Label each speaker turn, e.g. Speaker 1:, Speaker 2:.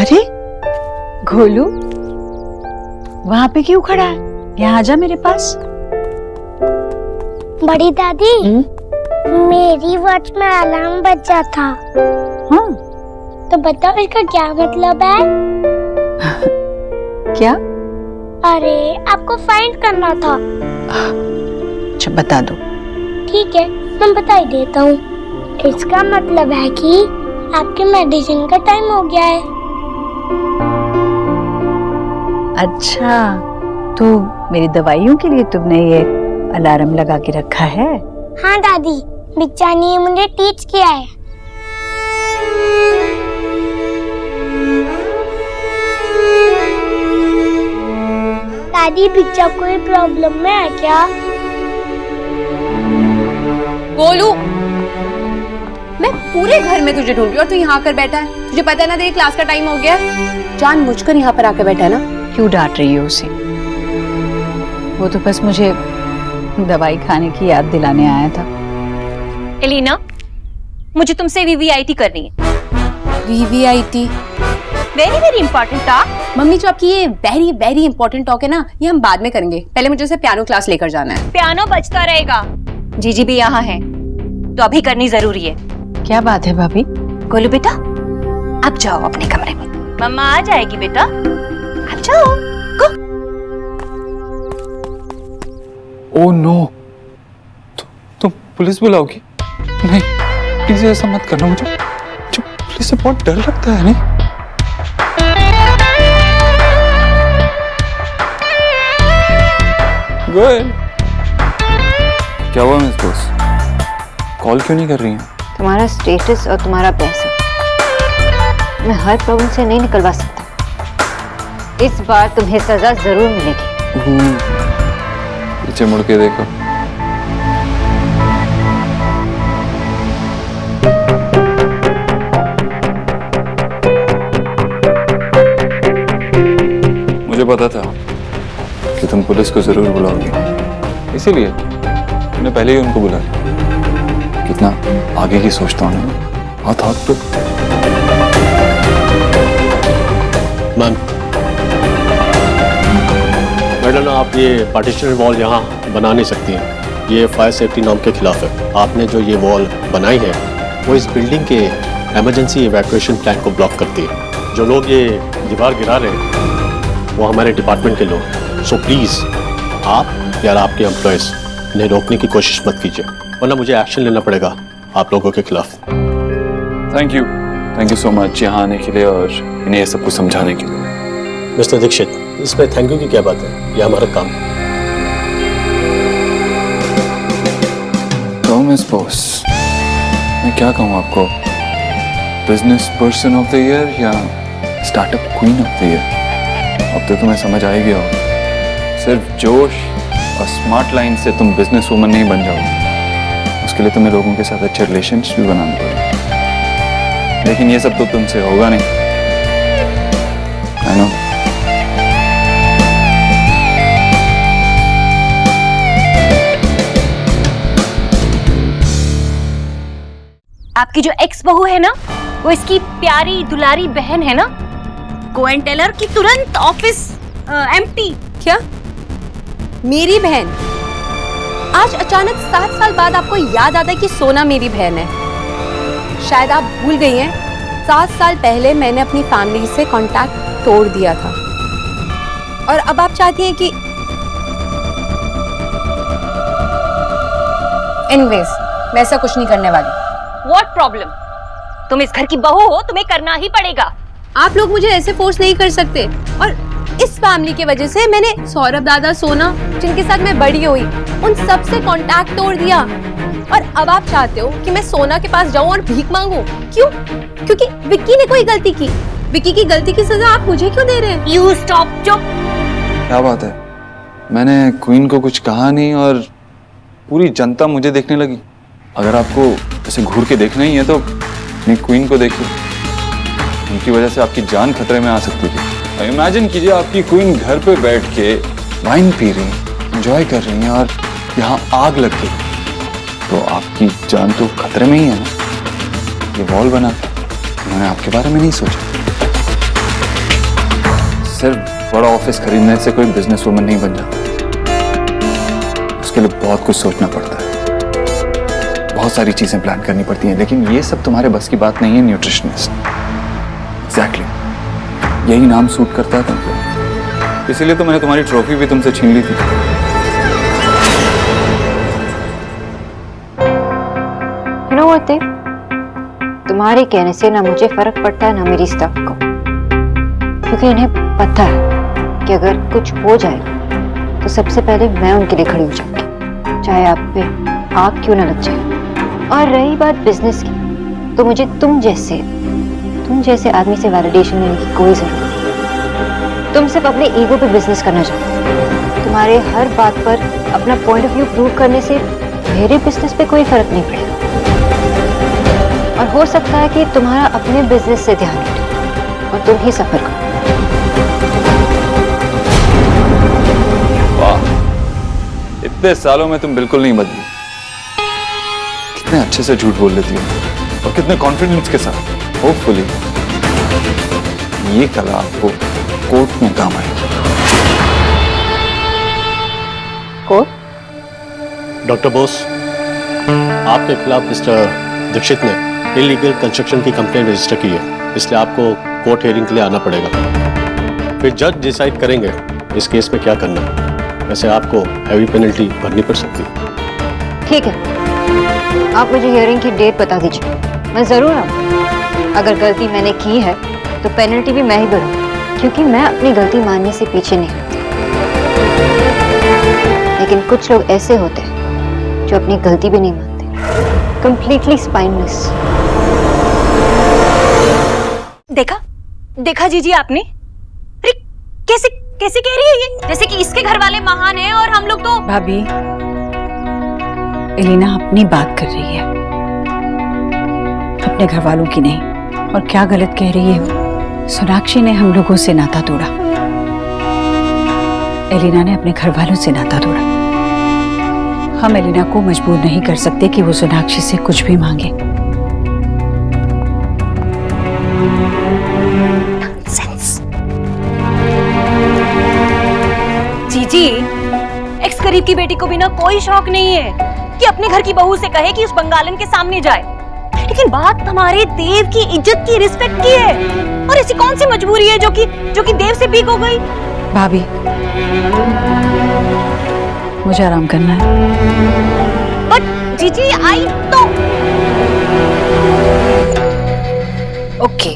Speaker 1: अरे गोलू, वहां पे क्यों खड़ा है? यहाँ आजा मेरे पास।
Speaker 2: बड़ी दादी, मेरी वॉच में अलार्म बजा था।
Speaker 1: हाँ,
Speaker 2: तो बताओ इसका क्या मतलब है?
Speaker 1: क्या?
Speaker 2: अरे आपको फाइंड करना था।
Speaker 1: अच्छा बता दो।
Speaker 2: ठीक है, मैं बता ही देता हूँ। इसका मतलब है कि आपके मेडिसिन का टाइम हो गया है।
Speaker 1: अच्छा, तो मेरी दवाइयों के लिए तुमने ये अलार्म लगा के रखा है?
Speaker 2: हाँ दादी, बिच्चा ने मुझे टीच किया है। दादी, बिच्चा कोई प्रॉब्लम में है क्या?
Speaker 3: गोलू, मैं पूरे घर में तुझे ढूंढ रही हूँ और तू यहाँ आकर बैठा है। तुझे पता है ना तेरी क्लास का टाइम हो गया है। जानबूझकर यहाँ पर आकर बैठा है ना?
Speaker 1: क्यों डांट रही हो उसे? वो तो बस मुझे दवाई खाने की याद दिलाने आया था।
Speaker 4: एलिना, मुझे तुमसे वीवीआईटी करनी है।
Speaker 3: VVIT?
Speaker 4: Very very important talk.
Speaker 3: Mummy, जो आपकी ये वेरी वेरी इंपॉर्टेंट टॉक है ना, ये हम बाद में करेंगे। पहले मुझे उसे पियानो क्लास लेकर जाना है।
Speaker 4: पियानो बजता रहेगा। जीजी भी यहाँ है, तो अभी करनी जरूरी है।
Speaker 1: क्या बात है भाभी?
Speaker 4: गोलू बेटा, अब जाओ अपने कमरे में। मम्मा आ जाएगी बेटा, अब जाओ। गो।
Speaker 5: ओह नो, तुम पुलिस बुलाओगी? नहीं प्लीज ऐसा मत करना। मुझे पुलिस से बहुत डर लगता है। नहीं गोयल, क्या हुआ मिस बॉस? कॉल क्यों नहीं कर रही हैं?
Speaker 6: तुम्हारा स्टेटस और तुम्हारा पैसा मैं हर प्रॉब्लम से नहीं निकलवा सकता। इस बार तुम्हें सजा जरूर मिलेगी।
Speaker 5: पीछे मुड़ के देखो। मुझे पता था कि तुम पुलिस को जरूर बुलाओगे, इसीलिए मैंने पहले ही उनको बुला लिया। कितना आगे की सोचता हूँ ना। हाथ हाथ तो
Speaker 7: मैम, मैडम आप ये पार्टीशन वॉल यहाँ बना नहीं सकती हैं। ये फायर सेफ्टी नॉर्म के खिलाफ है। आपने जो ये वॉल बनाई है वो इस बिल्डिंग के इमरजेंसी इवैक्यूएशन प्लान को ब्लॉक करती है। जो लोग ये दीवार गिरा रहे हैं वो हमारे डिपार्टमेंट के लोग। सो प्लीज़ आप या आपके एम्प्लॉयज़ इन्हें रोकने की कोशिश मत कीजिए, वरना मुझे एक्शन लेना पड़ेगा आप लोगों के खिलाफ।
Speaker 5: थैंक यू सो मच यहाँ आने के लिए और इन्हें ये सब कुछ समझाने के लिए।
Speaker 7: मिस्टर दीक्षित, इसमें थैंक यू की क्या बात है? ये हमारा काम है।
Speaker 5: तो मिस बॉस, मैं क्या कहूँ आपको? Business person of the year या startup queen of the year? अब तो तुम्हें समझ आ ही गया होगा। सिर्फ जोश और स्मार्ट लाइन से तुम बिजनेस वूमन नहीं बन जाओगे। उसके लिए तुम्हें लोगों के साथ अच्छे रिलेशंस भी बनाने पड़ेंगे। लेकिन ये सब तो तुमसे होगा नहीं। I know.
Speaker 4: आपकी जो एक्स बहू है ना, वो इसकी प्यारी दुलारी बहन है ना। गो एंड टेल हर कि तुरंत ऑफिस एम्प्टी।
Speaker 3: क्या? मेरी बहन? आज अचानक 7 साल बाद आपको याद आता है कि सोना मेरी बहन है? शायद आप भूल गई हैं, 7 साल पहले मैंने अपनी फैमिली से कांटेक्ट तोड़ दिया था और अब आप चाहती हैं कि एनीवेज, मैं ऐसा कुछ नहीं करने वाली।
Speaker 4: What problem? तुम इस घर की बहू हो, तुम्हें करना ही पड़ेगा।
Speaker 3: आप लोग मुझे ऐसे फोर्स नहीं कर सकते। और इस फैमिली की वजह से मैंने सौरभ दादा, सोना, जिनके साथ मैं बड़ी हुई, उन सब से कांटेक्ट तोड़ दिया। और अब आप चाहते हो कि मैं सोना के पास जाऊं और भीख मांगूं? क्यों? क्योंकि विक्की ने कोई गलती की। विक्की की गलती की सजा आप मुझे क्यों दे रहे हैं?
Speaker 4: यू स्टॉप, चुप।
Speaker 5: क्या बात है? मैंने क्वीन को कुछ कहा नहीं और पूरी जनता मुझे देखने लगी। अगर आपको ऐसे घूर के देखना ही है तो अपनी क्वीन को देखिए। उनकी वजह से आपकी जान खतरे में आ सकती थी। इमेजिन कीजिए, आपकी क्वीन घर पे बैठ के वाइन पी रही है, एंजॉय कर रही है और यहाँ आग लग गई तो आपकी जान तो खतरे में ही है ना। ये वॉल बना, मैंने आपके बारे में नहीं सोचा। सिर्फ बड़ा ऑफिस खरीदने से कोई बिजनेस वुमन नहीं बन जाता। उसके लिए बहुत कुछ सोचना पड़ता है, बहुत सारी चीजें प्लान करनी पड़ती हैं, लेकिन ये सब तुम्हारे बस की बात नहीं है न्यूट्रिशनिस्ट। एग्जैक्टली, यही नाम सूट करता है तुमको, इसीलिए तो मैंने तुम्हारी ट्रॉफी भी तुमसे छीन ली थी।
Speaker 6: You know what, Dev? तुम्हारे कहने से ना मुझे फर्क पड़ता है ना मेरी स्टाफ को, क्योंकि इन्हें पता है कि अगर कुछ हो जाएगा तो सबसे पहले मैं उनके लिए खड़ी हो जाऊंगी, चाहे आप पे आग क्यों ना लग जाए। और रही बात बिजनेस की, तो मुझे तुम जैसे आदमी से वैलिडेशन लेने की कोई जरूरत नहीं। तुम सिर्फ अपने ईगो पे बिजनेस करना चाहते हो। तुम्हारे हर बात पर अपना पॉइंट ऑफ व्यू प्रूव करने से मेरे बिजनेस पे कोई फर्क नहीं पड़ेगा, और हो सकता है कि तुम्हारा अपने बिजनेस से ध्यान हटे और तुम ही सफर करो।
Speaker 5: वाह, इतने सालों में तुम बिल्कुल नहीं बदली। कितने अच्छे से झूठ बोल लेती हो और कितने कॉन्फिडेंस के साथ। होपफुली ये कला आपको कोर्ट में काम आएगी।
Speaker 6: कोर्ट?
Speaker 7: डॉक्टर बोस, आपके खिलाफ मिस्टर दीक्षित ने इलीगल कंस्ट्रक्शन की कंप्लेंट रजिस्टर की है, इसलिए आपको कोर्ट हियरिंग के लिए आना पड़ेगा। फिर जज डिसाइड करेंगे इस केस में क्या करना है। वैसे आपको हैवी पेनल्टी भरनी पड़ सकती है।
Speaker 6: ठीक है, आप मुझे हियरिंग की डेट बता दीजिए, मैं जरूर आऊँ। अगर गलती मैंने की है तो पेनल्टी भी मैं ही भरूँ, क्योंकि मैं अपनी गलती मानने से पीछे नहीं हटती। लेकिन कुछ लोग ऐसे होते हैं जो अपनी गलती भी नहीं मानते, कंप्लीटली स्पाइनलेस।
Speaker 4: देखा जीजी आपने? अरे कैसे कैसे कह रही है ये, जैसे कि इसके घर वाले महान हैं और हम लोग तो।
Speaker 1: भाभी, एलिना अपनी बात कर रही है, अपने घर वालों की नहीं। और क्या गलत कह रही है वो? सोनाक्षी ने हम लोगों से नाता तोड़ा, एलिना ने अपने घर वालों से नाता तोड़ा। हम एलिना को मजबूर नहीं कर सकते कि वो सोनाक्षी से कुछ भी मांगे।
Speaker 4: जीजी, एक्स करीब की बेटी को भी ना कोई शौक नहीं है कि अपने घर की बहू से कहे कि उस बंगालन के सामने जाए, लेकिन बात हमारे देव की इज्जत की, रिस्पेक्ट की है। और ऐसी कौन सी मजबूरी है जो कि देव से पीक हो गई?
Speaker 1: भाभी, मुझे आराम करना है।
Speaker 4: बट जीजी आई तो।
Speaker 1: ओके,